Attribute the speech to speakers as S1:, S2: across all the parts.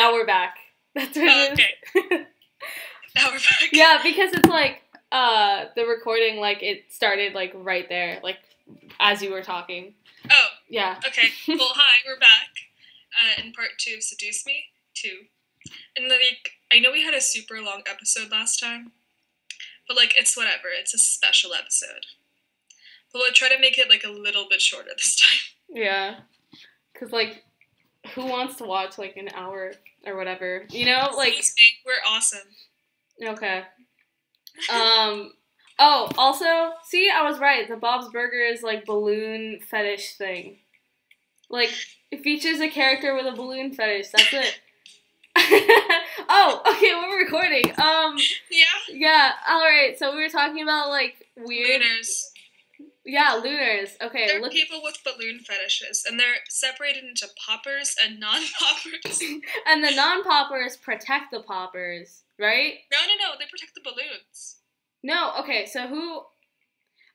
S1: Now we're back. That's what it is.
S2: Okay. Now we're back.
S1: Yeah, because it's like, the recording, like, it started, like, right there, like, as you were talking.
S2: Oh.
S1: Yeah.
S2: Okay. Well, hi, we're back. In part 2 of Seduce Me. 2. And, like, I know we had a super long episode last time. But, like, it's whatever. It's a special episode. But we'll try to make it, like, a little bit shorter this time.
S1: Yeah. Because, like, who wants to watch, like, an hour or whatever? You know, like...
S2: Excuse me, we're awesome.
S1: Okay. Oh, also, see, I was right. The Bob's Burgers, like, balloon fetish thing. Like, it features a character with a balloon fetish. That's it. Oh, okay, we're recording.
S2: Yeah?
S1: Yeah, alright, so we were talking about, like, weird...
S2: Looners.
S1: Yeah, looners. Okay,
S2: They're
S1: look...
S2: people with balloon fetishes, and they're separated into poppers and non-poppers.
S1: And the non-poppers protect the poppers, right?
S2: No, they protect the balloons.
S1: No, okay, so who...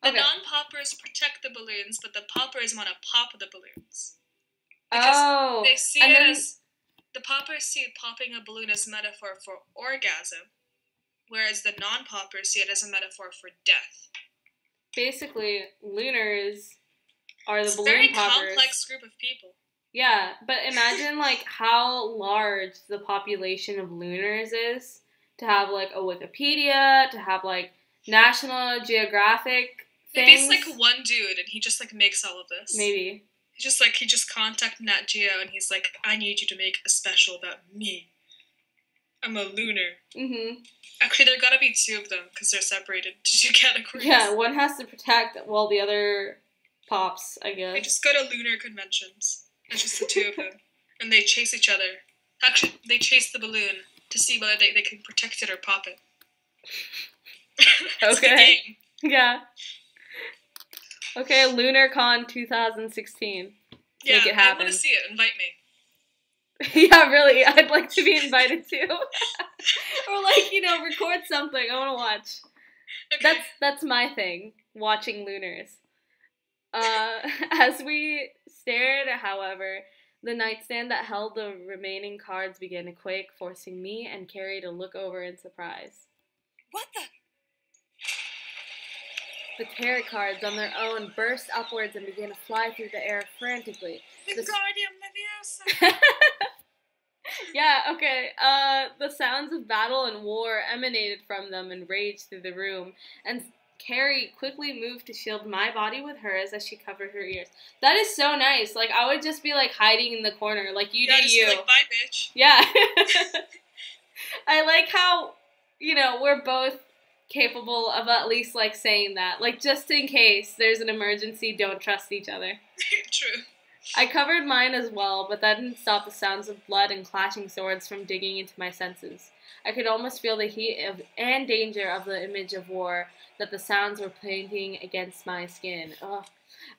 S2: The
S1: Okay.
S2: non-poppers protect the balloons, but the poppers want to pop the balloons.
S1: Oh.
S2: They see
S1: and
S2: it
S1: then...
S2: as... The poppers see popping a balloon as a metaphor for orgasm, whereas the non-poppers see it as a metaphor for death.
S1: Basically, looners are the
S2: It's a
S1: balloon
S2: very
S1: poppers.
S2: complex group of people.
S1: Yeah, but imagine, like, how large the population of looners is. To have, like, a Wikipedia, to have, like, National Geographic things.
S2: Maybe it's, like, one dude, and he just, like, makes all of this.
S1: Maybe.
S2: He just contacted Nat Geo, and he's like, I need you to make a special about me. I'm a looner.
S1: Mm-hmm.
S2: Actually, there gotta be 2 of them, because they're separated into 2 categories.
S1: Yeah, one has to protect while the other pops, I guess.
S2: They just go to lunar conventions. It's just the 2 of them. And they chase each other. Actually, they chase the balloon to see whether they can protect it or pop it. It's a good
S1: Okay.
S2: game.
S1: Yeah. Okay, LunarCon 2016.
S2: Yeah,
S1: Make it
S2: I
S1: happen.
S2: want to see it. Invite me.
S1: Yeah, really, I'd like to be invited too. Or, like, you know, record something. I want to watch.
S2: Okay.
S1: That's my thing, watching lunars. As we stared, however, the nightstand that held the remaining cards began to quake, forcing me and Carrie to look over in surprise.
S2: What the?
S1: The tarot cards on their own burst upwards and began to fly through the air frantically.
S2: Wingardium Leviosa.
S1: Yeah, okay. The sounds of battle and war emanated from them and raged through the room, and Carrie quickly moved to shield my body with hers as she covered her ears. That is so nice. Like, I would just be, like, hiding in the corner, like, you do
S2: Just
S1: you.
S2: be like, bye, bitch.
S1: Yeah. I like how, you know, we're both capable of at least, like, saying that. Like, just in case there's an emergency, don't trust each other.
S2: True.
S1: I covered mine as well, but that didn't stop the sounds of blood and clashing swords from digging into my senses. I could almost feel the heat and danger of the image of war that the sounds were painting against my skin. Ugh.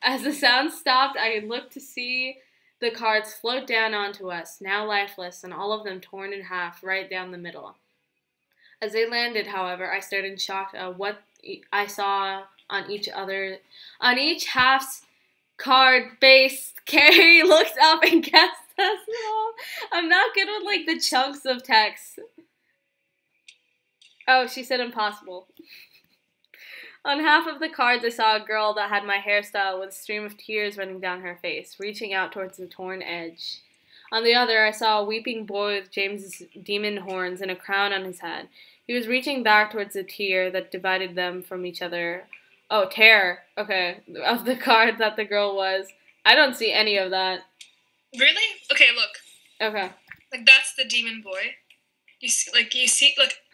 S1: As the sounds stopped, I looked to see the cards float down onto us, now lifeless, and all of them torn in half right down the middle. As they landed, however, I stared in shock at what I saw on each half's card base. Carrie looked up and guessed as well. I'm not good with, like, the chunks of text. Oh, she said impossible. On half of the cards, I saw a girl that had my hairstyle with a stream of tears running down her face, reaching out towards the torn edge. On the other, I saw a weeping boy with James's demon horns and a crown on his head. He was reaching back towards the tier that divided them from each other. Oh, tear. Okay, of the card that the girl was. I don't see any of that.
S2: Really? Okay, look.
S1: Okay.
S2: Like, that's the demon boy.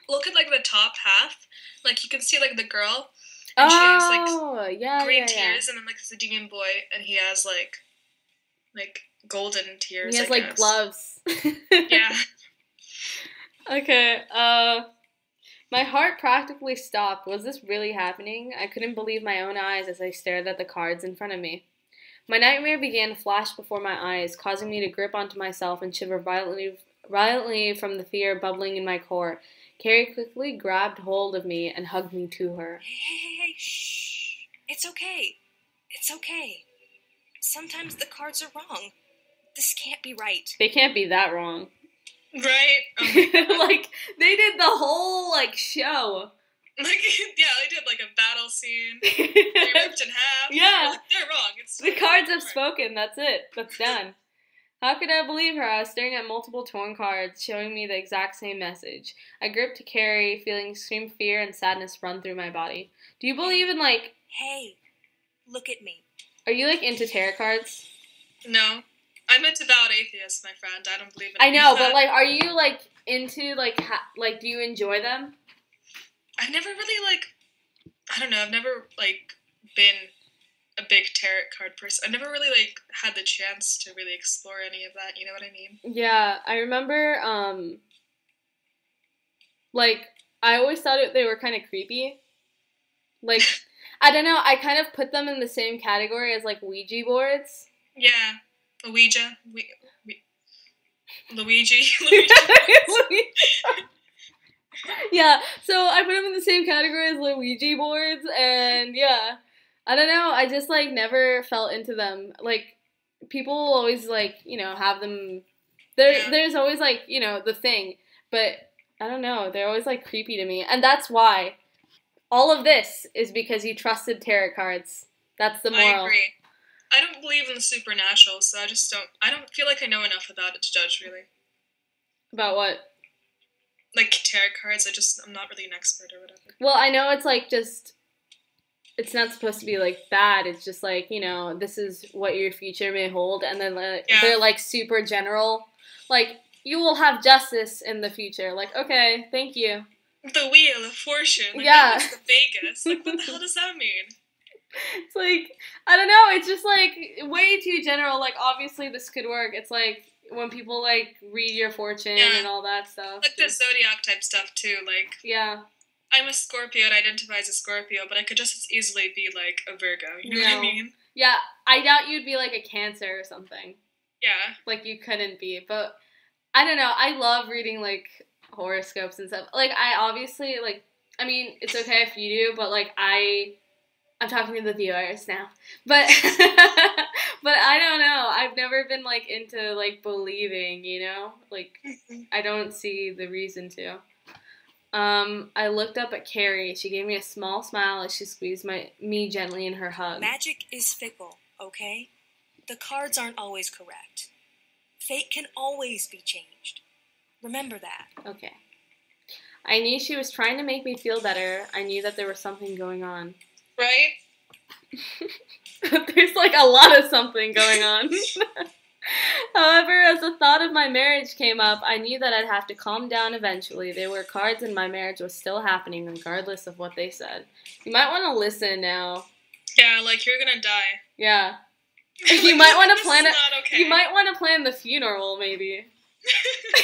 S2: Look at, like, the top half. Like, you can see, like, the girl. And she has, like, green tears, and then, like, there's the demon boy, and he has, like, golden tears,
S1: He has, like, gloves.
S2: Yeah.
S1: Okay, my heart practically stopped. Was this really happening? I couldn't believe my own eyes as I stared at the cards in front of me. My nightmare began to flash before my eyes, causing me to grip onto myself and shiver violently from the fear bubbling in my core. Carrie quickly grabbed hold of me and hugged me to her.
S3: Hey, shh. It's okay. It's okay. Sometimes the cards are wrong. This can't be right.
S1: They can't be that wrong.
S2: Right? Oh my God.
S1: Like, they did the whole, like, show.
S2: Like, yeah, they did, like, a battle scene. They ripped in half.
S1: Yeah.
S2: Like, they're wrong. It's
S1: The cards have spoken. That's it. That's done. How could I believe her? I was staring at multiple torn cards, showing me the exact same message. I gripped Carrie, feeling extreme fear and sadness run through my body. Do you believe in, like...
S3: Hey, look at me.
S1: Are you, like, into tarot cards?
S2: No. I'm a devout atheist, my friend. I don't believe in
S1: I know,
S2: that.
S1: but, like, are you, like, into, like, like, do you enjoy them?
S2: I've never really, like... I don't know. I've never, like, been a big tarot card person. I've never really, like, had the chance to really explore any of that. You know what I mean?
S1: Yeah, I remember, like, I always thought they were kind of creepy. Like, I don't know, I kind of put them in the same category as, like, Ouija boards.
S2: Yeah. Luigi. Luigi.
S1: Yeah, so I put them in the same category as Luigi boards, and yeah, I don't know, I just, like, never felt into them. Like, people always, like, you know, have them, there's always, like, you know, the thing, but I don't know, they're always, like, creepy to me, and that's why. All of this is because you trusted tarot cards. That's the moral.
S2: I agree. I don't believe in the supernatural, so I don't feel like I know enough about it to judge, really.
S1: About what?
S2: Like, tarot cards, I'm not really an expert or whatever.
S1: Well, I know it's, like, just, it's not supposed to be, like, bad. It's just, like, you know, this is what your future may hold, and then they're, like, super general. Like, you will have justice in the future. Like, okay, thank you.
S2: The Wheel of Fortune. Like,
S1: yeah.
S2: That was the Vegas. Like, what the hell does that mean?
S1: It's like, I don't know, it's just, like, way too general. Like, obviously this could work. It's like, when people, like, read your fortune and all that stuff.
S2: Like, the zodiac type stuff, too. Like,
S1: yeah.
S2: I'm a Scorpio and identify as a Scorpio, but I could just as easily be, like, a Virgo. You know what I mean?
S1: Yeah, I doubt you'd be, like, a Cancer or something.
S2: Yeah.
S1: Like, you couldn't be. But, I don't know, I love reading, like, horoscopes and stuff. Like, I obviously, like, I mean, it's okay if you do, but, like, I'm talking to the viewers now. But, but I don't know. I've never been, like, into, like, believing, you know? Like, I don't see the reason to. I looked up at Carrie. She gave me a small smile as she squeezed me gently in her hug.
S3: Magic is fickle, okay? The cards aren't always correct. Fate can always be changed. Remember that.
S1: Okay. I knew she was trying to make me feel better. I knew that there was something going on.
S2: Right?
S1: There's, like, a lot of something going on. However, as the thought of my marriage came up, I knew that I'd have to calm down eventually. There were cards and my marriage was still happening regardless of what they said. You might want to listen now.
S2: Yeah, like, you're gonna die.
S1: Yeah. You might want to plan it.
S2: Okay.
S1: You might want to plan the funeral, maybe.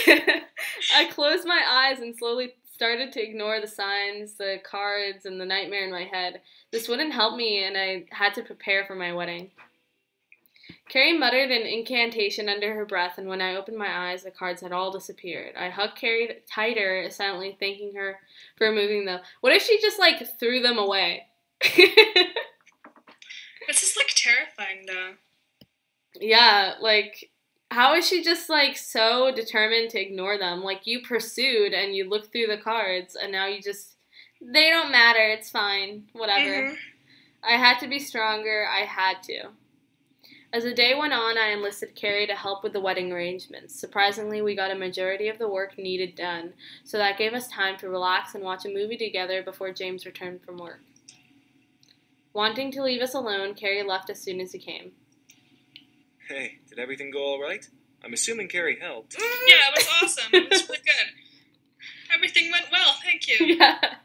S1: I closed my eyes and slowly started to ignore the signs, the cards, and the nightmare in my head. This wouldn't help me, and I had to prepare for my wedding. Carrie muttered an incantation under her breath, and when I opened my eyes, the cards had all disappeared. I hugged Carrie tighter, silently thanking her for removing them. What if she just, like, threw them away?
S2: This is, like, terrifying, though.
S1: Yeah, like, how is she just, like, so determined to ignore them? Like, you pursued and you looked through the cards, and now you just, they don't matter, it's fine, whatever.
S2: Mm-hmm.
S1: I had to be stronger, I had to. As the day went on, I enlisted Carrie to help with the wedding arrangements. Surprisingly, we got a majority of the work needed done, so that gave us time to relax and watch a movie together before James returned from work. Wanting to leave us alone, Carrie left as soon as he came.
S4: Hey, did everything go all right? I'm assuming Carrie helped.
S2: Yeah, it was awesome. It was really good. Everything went well, thank you.
S1: Yeah.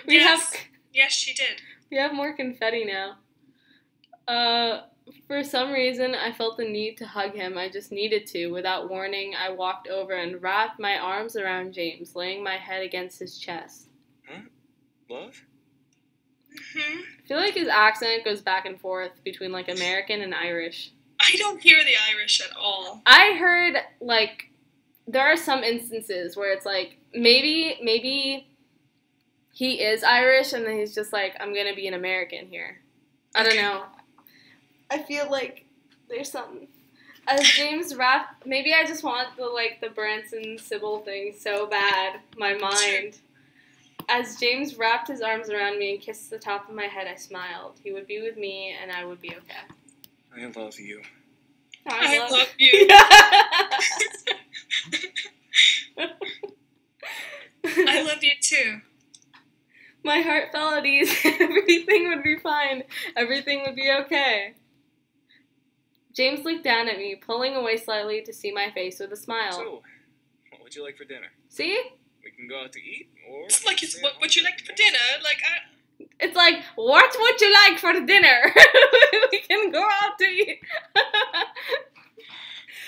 S2: Yes, she did.
S1: We have more confetti now. For some reason, I felt the need to hug him. I just needed to. Without warning, I walked over and wrapped my arms around James, laying my head against his chest.
S4: Huh? Love?
S2: Mm-hmm.
S1: I feel like his accent goes back and forth between, like, American and Irish.
S2: I don't hear the Irish at all.
S1: I heard, like, there are some instances where it's, like, maybe he is Irish and then he's just like, I'm gonna be an American here. I don't know. I feel like there's something. As James wrapped, maybe I just want the Branson Sybil thing so bad, my mind. As James wrapped his arms around me and kissed the top of my head, I smiled. He would be with me, and I would be okay.
S4: I love you.
S2: I love you. I love you too.
S1: My heart fell at ease. Everything would be fine. Everything would be okay. James looked down at me, pulling away slightly to see my face with a smile.
S4: So, what would you like for dinner?
S1: See?
S4: We can go out to eat, or...
S2: It's like, what would you like for dinner? Like,
S1: It's like, what would you like for dinner? We can go out to eat.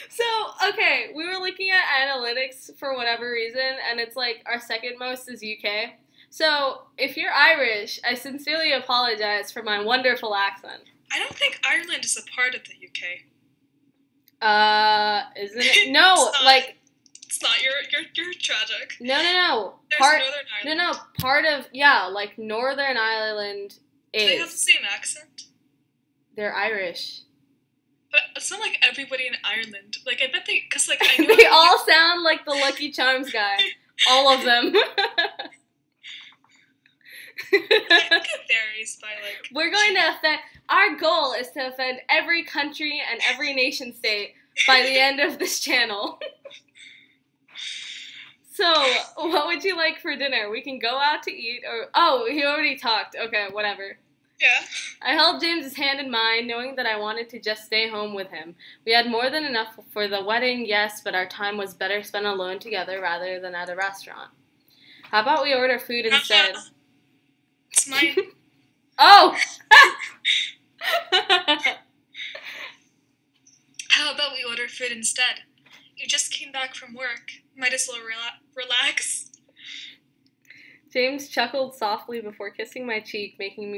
S1: So, okay, we were looking at analytics for whatever reason, and it's like our second most is UK. So, if you're Irish, I sincerely apologize for my wonderful accent.
S2: I don't think Ireland is a part of the UK.
S1: Isn't it? No,
S2: It's not. You're tragic.
S1: No.
S2: There's Northern Ireland.
S1: No, part of, Northern Ireland is.
S2: Do they have the same accent?
S1: They're Irish.
S2: But it's not like everybody in Ireland. Like, I bet they, because, like, I know.
S1: They all sound like the Lucky Charms guy. All of them.
S2: I think it varies by, like...
S1: We're going to offend... Our goal is to offend every country and every nation state by the end of this channel. So, what would you like for dinner? We can go out to eat, or... Oh, he already talked. Okay, whatever.
S2: Yeah.
S1: I held James's hand in mine, knowing that I wanted to just stay home with him. We had more than enough for the wedding, yes, but our time was better spent alone together rather than at a restaurant. How about we order food instead?
S2: It's mine.
S1: Oh!
S2: How about we order food instead? You just came back from work. Might as well relax.
S1: James chuckled softly before kissing my cheek, making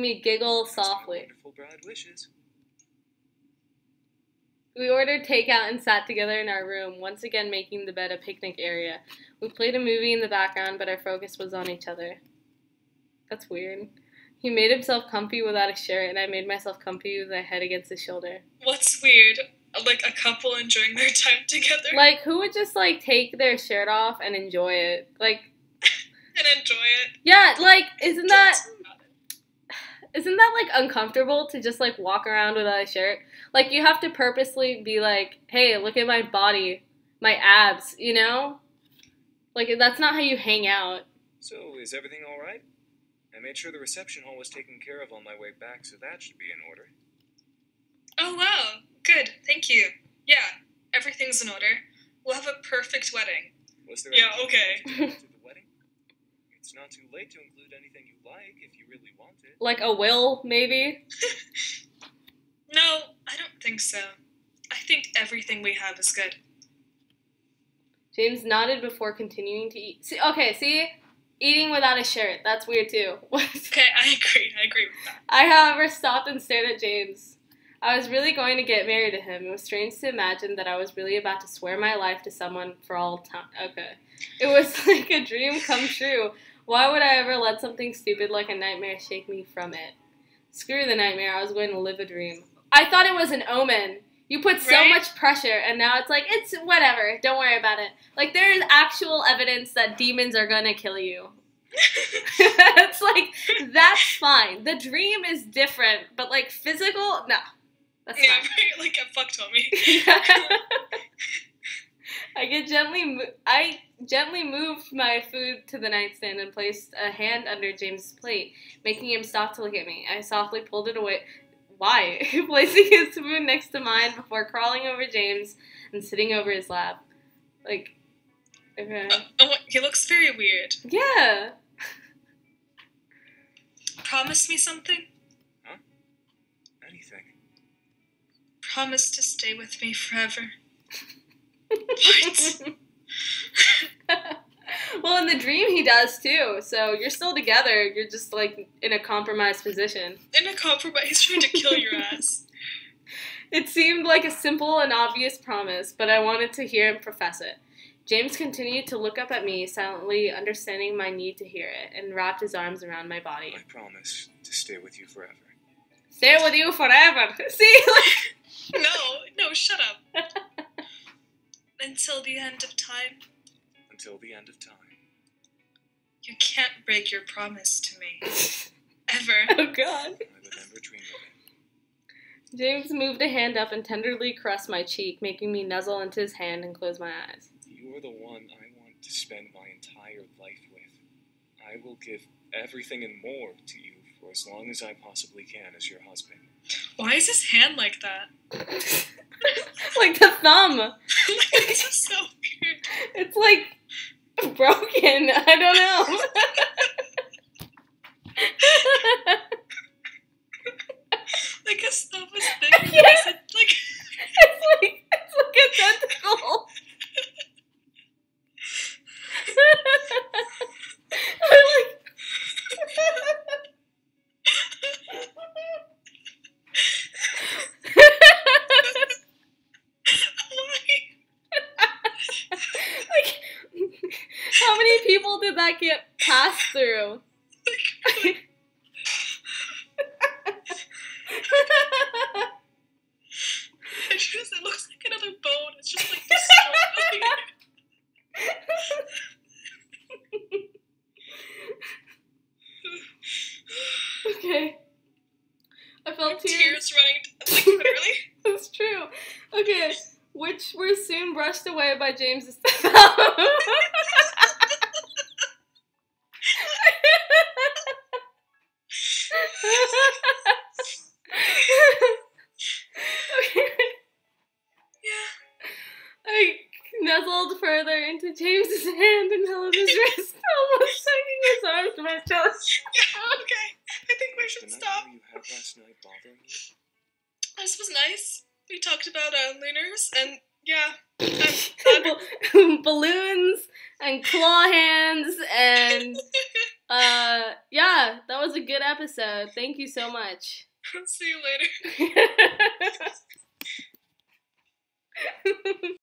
S1: me giggle softly.
S4: Wonderful bride wishes.
S1: We ordered takeout and sat together in our room, once again making the bed a picnic area. We played a movie in the background, but our focus was on each other. That's weird. He made himself comfy without a shirt, and I made myself comfy with my head against his shoulder.
S2: What's weird? Like a couple enjoying their time together?
S1: Like, who would just, take their shirt off and enjoy it? Like...
S2: And enjoy it?
S1: Yeah, isn't that uncomfortable to just, walk around without a shirt? Like, you have to purposely be like, hey, look at my body, my abs, you know? Like, that's not how you hang out.
S4: So, is everything all right? I made sure the reception hall was taken care of on my way back, so that should be in order.
S2: Oh, wow. Good. Thank you. Yeah, everything's in order. We'll have a perfect wedding.
S4: Was there
S2: Yeah,
S4: anything
S2: okay.
S4: to the wedding? It's not too late to include anything you like if you really want it.
S1: Like a will, maybe?
S2: No, I don't think so. I think everything we have is good.
S1: James nodded before continuing to eat. See? Eating without a shirt. That's weird, too.
S2: Okay, I agree with that.
S1: I, however, stopped and stared at James. I was really going to get married to him. It was strange to imagine that I was really about to swear my life to someone for all time. Okay. It was like a dream come true. Why would I ever let something stupid like a nightmare shake me from it? Screw the nightmare. I was going to live a dream. I thought it was an omen. You put so
S2: Right?
S1: much pressure, and now it's like, it's whatever. Don't worry about it. Like, there is actual evidence that demons are going to kill you. It's like, that's fine. The dream is different, but, physical, no. That's
S2: Yeah,
S1: fine.
S2: right? Like, get fucked on me.
S1: I gently moved my food to the nightstand and placed a hand under James's plate, making him stop to look at me. I softly pulled it away. Why? Placing his spoon next to mine before crawling over James and sitting over his lap. Okay.
S2: He looks very weird.
S1: Yeah.
S2: Promise me something?
S4: Huh? Anything.
S2: Promise to stay with me forever. What?
S1: Well, in the dream he does too, so you're still together, you're just, in a compromised position.
S2: In a compromise, he's trying to kill your ass.
S1: It seemed like a simple and obvious promise, but I wanted to hear him profess it. James continued to look up at me, silently understanding my need to hear it, and wrapped his arms around my body.
S4: I promise to stay with you forever.
S1: Stay with you forever. See?
S2: No, shut up. Until the end of time.
S4: Until the end of time.
S2: You can't break your promise to me. Ever.
S1: Oh, God.
S4: I would never dream of it.
S1: James moved a hand up and tenderly caressed my cheek, making me nuzzle into his hand and close my eyes.
S4: You are the one I want to spend my entire life with. I will give everything and more to you for as long as I possibly can as your husband.
S2: Why is his hand like that?
S1: Like the thumb.
S2: It's just so weird.
S1: It's like broken. I don't know.
S2: Like his thumb is big. Yeah. Like
S1: it's like a tentacle. Like, how many people did that get passed through?
S2: It looks like another bone. It's just like destroyed.
S1: Okay. I felt
S2: tears running. Like literally.
S1: That's true. Okay, which were soon brushed away by James's thumb. I nuzzled further into James's hand and held his wrist, almost tugging his arm to my chest.
S2: Yeah, okay. I think we should
S4: The
S2: stop.
S4: nightmare you had last night bothering you?
S2: This was nice. We talked about lunars, and yeah.
S1: Balloons and claw hands and yeah, that was a good episode. Thank you so much.
S2: See you later.